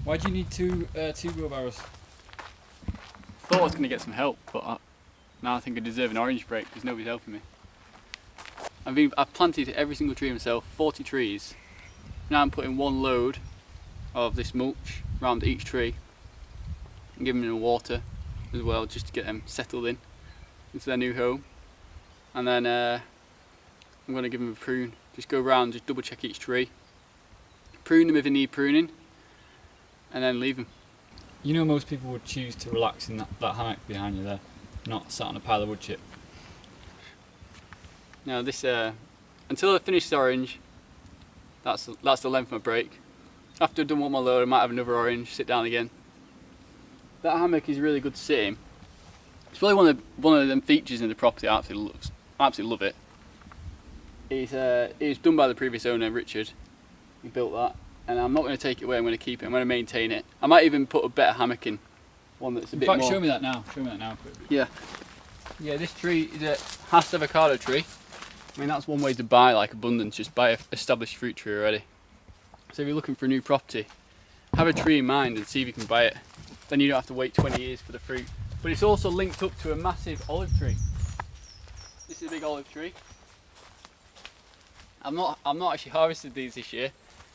Why do you need two wheelbarrows? Thought I was going to get some help, but now I think I deserve an orange break because nobody's helping me. I've planted every single tree myself, 40 trees. Now I'm putting one load of this mulch around each tree and giving them water as well, just to get them settled into their new home. And then I'm going to give them a prune. Just go around, just double check each tree, prune them if they need pruning, and then leave them. You know, most people would choose to relax in that hammock behind you there, not sat on a pile of wood chip. Now this, until I finish this orange, that's the length of my break. After I've done one more load, I might have another orange, sit down again. That hammock is really good to sit in. It's really one of them features in the property I absolutely love it. It was done by the previous owner, Richard. He built that, and I'm not going to take it away. I'm going to keep it. I'm going to maintain it. I might even put a better hammock in, one that's a bit more. In fact, show me that now. Yeah. Yeah, this tree is a Hass avocado tree. I mean, that's one way to buy like abundance. Just buy an established fruit tree already. So if you're looking for a new property, have a tree in mind and see if you can buy it. Then you don't have to wait 20 years for the fruit. But it's also linked up to a massive olive tree. This is a big olive tree. I'm not actually harvested these this year.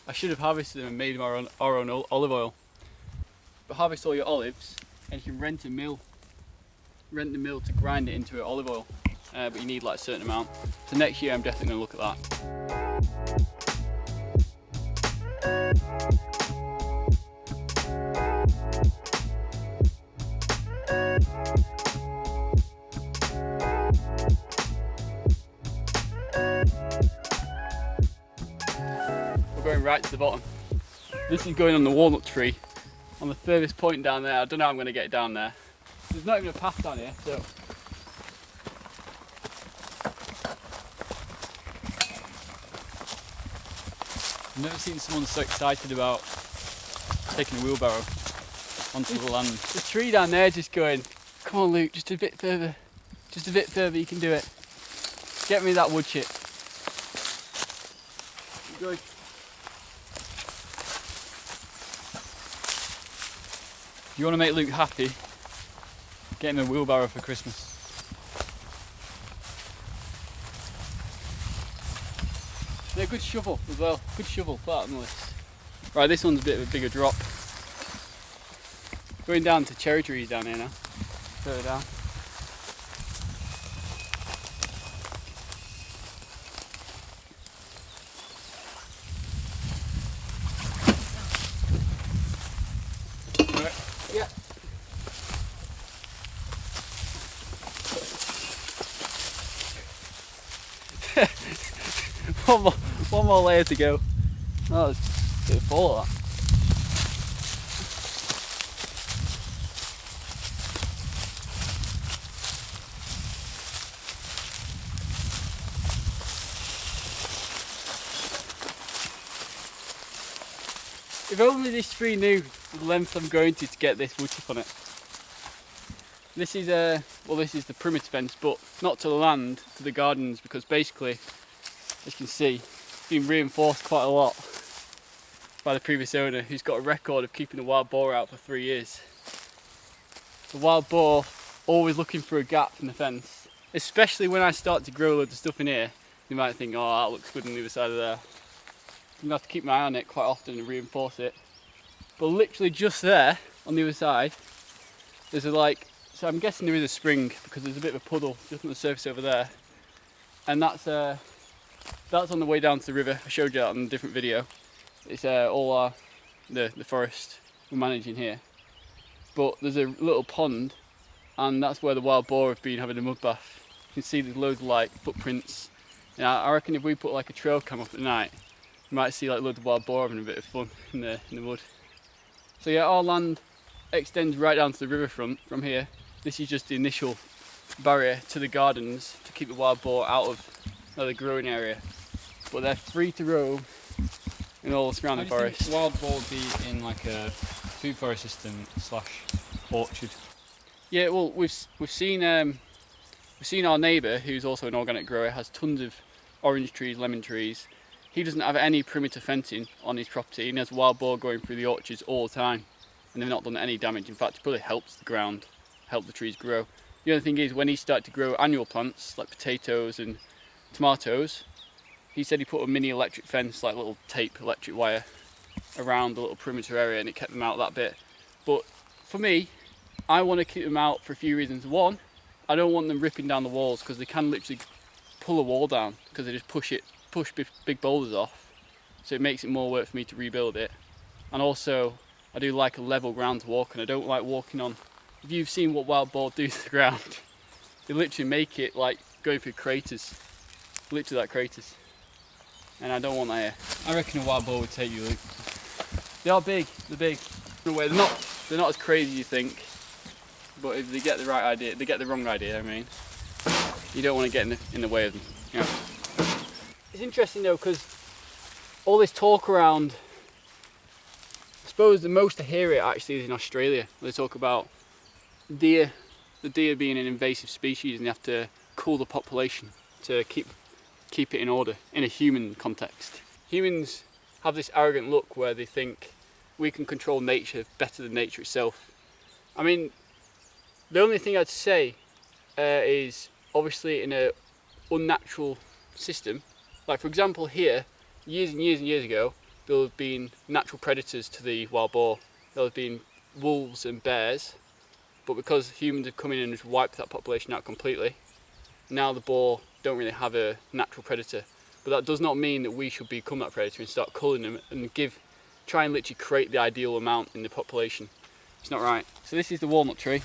I should have harvested them and made them our own olive oil. But harvest all your olives and you can rent a mill. Rent the mill to grind it into olive oil. But you need like a certain amount. So next year I'm definitely going to look at that. We're going right to the bottom. This is going on the walnut tree on the furthest point down there. I don't know how I'm going to get it down there. There's not even a path down here, so I've never seen someone so excited about taking a wheelbarrow onto the land. The tree down there just going, come on Luke, just a bit further, you can do it. Get me that wood chip. Good. If you want to make Luke happy, get him a wheelbarrow for Christmas. Yeah, good shovel as well. Good shovel, put that on the list. Right, this one's a bit of a bigger drop. Going down to cherry trees down here now. Further down. Right. Yeah. one more layer to go. Oh, it's a bit full of that. If only this tree knew the length I'm going to get this wood chip on it. This is this is the perimeter fence, but not to the land, to the gardens, because basically, as you can see, it's been reinforced quite a lot by the previous owner, who's got a record of keeping the wild boar out for 3 years. The wild boar always looking for a gap in the fence, especially when I start to grow loads of stuff in here. You might think, oh, that looks good on the other side of there. I'm gonna have to keep my eye on it quite often and reinforce it. But literally just there, on the other side, there's so I'm guessing there is a spring because there's a bit of a puddle just on the surface over there. And that's on the way down to the river. I showed you that on a different video. It's all the forest we're managing here. But there's a little pond, and that's where the wild boar have been having a mud bath. You can see there's loads of footprints. I reckon if we put a trail cam up at night, you might see loads of wild boar having a bit of fun in the wood. So yeah, our land extends right down to the riverfront from here. This is just the initial barrier to the gardens to keep the wild boar out of the growing area. But they're free to roam in all the surrounding forests. How do you think wild boar would be in a food forest system / orchard? Yeah, well, we've seen our neighbour, who's also an organic grower, has tons of orange trees, lemon trees, he doesn't have any perimeter fencing on his property, and he has wild boar going through the orchards all the time, and they've not done any damage. In fact, it probably helps the ground, help the trees grow. The other thing is, when he started to grow annual plants like potatoes and tomatoes, he said he put a mini electric fence, like little tape electric wire, around the little perimeter area, and it kept them out that bit. But for me, I want to keep them out for a few reasons. One, I don't want them ripping down the walls, because they can literally pull a wall down because they just push big boulders off. So it makes it more work for me to rebuild it. And also, I do like a level ground to walk on. I don't like walking on. If you've seen what wild boar do to the ground, they literally make it like going through craters, literally like craters. And I don't want that here. I reckon a wild boar would take you, Luke. They are big. They're big. In a way, they're not as crazy as you think. But if they get the right idea, they get the wrong idea. I mean, you don't want to get in the way of them. You know? It's interesting though, because all this talk around, I suppose the most I hear it actually is in Australia. They talk about deer, the deer being an invasive species, and you have to cull the population to keep it in order in a human context. Humans have this arrogant look where they think we can control nature better than nature itself. I mean, the only thing I'd say is obviously in an unnatural system. Like for example here, years and years and years ago, there have been natural predators to the wild boar. There have been wolves and bears, but because humans have come in and just wiped that population out completely, now the boar don't really have a natural predator. But that does not mean that we should become that predator and start culling them and try and literally create the ideal amount in the population. It's not right. So this is the walnut tree.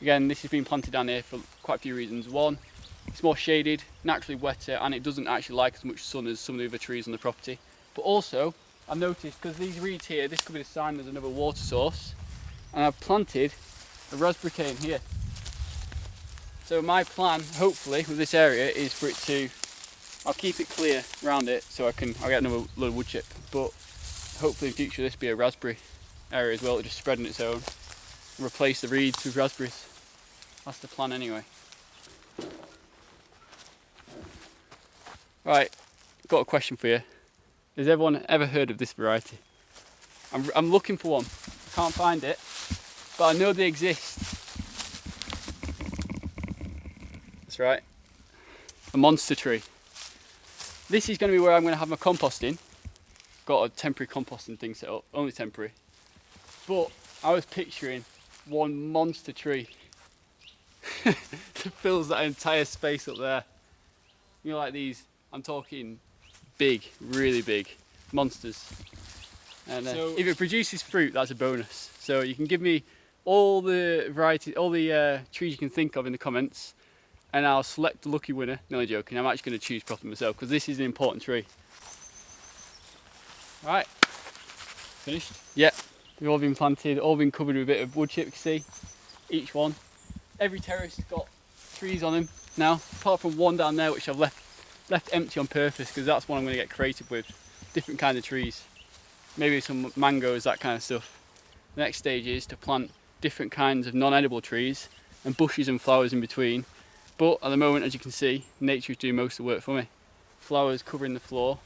Again, this has been planted down here for quite a few reasons. One, it's more shaded, naturally wetter, and it doesn't actually like as much sun as some of the other trees on the property. But also, I've noticed, because these reeds here, this could be a sign there's another water source, and I've planted a raspberry cane here. So my plan, hopefully, with this area is for it to, I'll keep it clear around it so I'll get another load of wood chip, but hopefully in future this will be a raspberry area as well, it'll just spread on its own and replace the reeds with raspberries. That's the plan anyway. Right, got a question for you. Has everyone ever heard of this variety? I'm looking for one. I can't find it, but I know they exist. That's right. A monster tree. This is going to be where I'm going to have my composting. Got a temporary composting thing set up, only temporary. But I was picturing one monster tree that fills that entire space up there. You know, like these, I'm talking big, really big monsters. And So, if it produces fruit, that's a bonus. So you can give me all the varieties, all the trees you can think of in the comments, and I'll select the lucky winner. No, I'm joking, I'm actually going to choose properly myself because this is an important tree. Right. finished? Yeah, they've all been planted, all been covered with a bit of wood chip, you can see. Each one. Every terrace has got trees on them now, apart from one down there which I've left empty on purpose because that's one I'm going to get creative with. Different kind of trees. Maybe some mangoes, that kind of stuff. The next stage is to plant different kinds of non-edible trees and bushes and flowers in between. But at the moment, as you can see, nature is doing most of the work for me. Flowers covering the floor,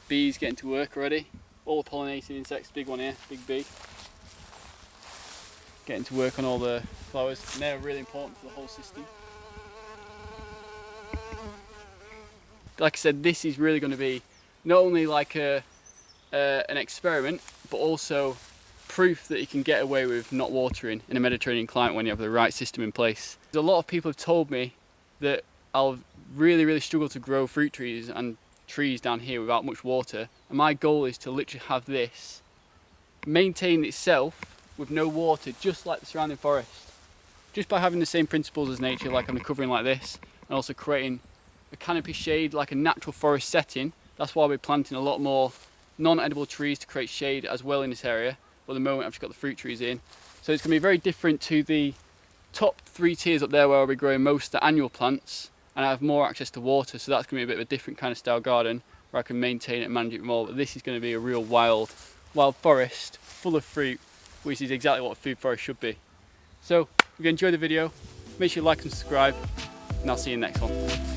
bees getting to work already. All the pollinating insects, big one here, big bee. Getting to work on all the flowers, and they're really important for the whole system. Like I said, this is really going to be not only like an experiment, but also proof that you can get away with not watering in a Mediterranean climate when you have the right system in place. A lot of people have told me that I'll really struggle to grow fruit trees and trees down here without much water, and my goal is to literally have this maintain itself with no water, just like the surrounding forest, just by having the same principles as nature, like I'm covering like this, and also creating a canopy shade like a natural forest setting. That's why we're planting a lot more non-edible trees to create shade as well in this area. But at the moment I've just got the fruit trees in, so it's going to be very different to the top 3 tiers up there where I'll be growing most of the annual plants and I have more access to water, so that's going to be a bit of a different kind of style garden where I can maintain it and manage it more. But this is going to be a real wild forest full of fruit, which is exactly what a food forest should be. So if you enjoyed the video, make sure you like and subscribe, and I'll see you in the next one.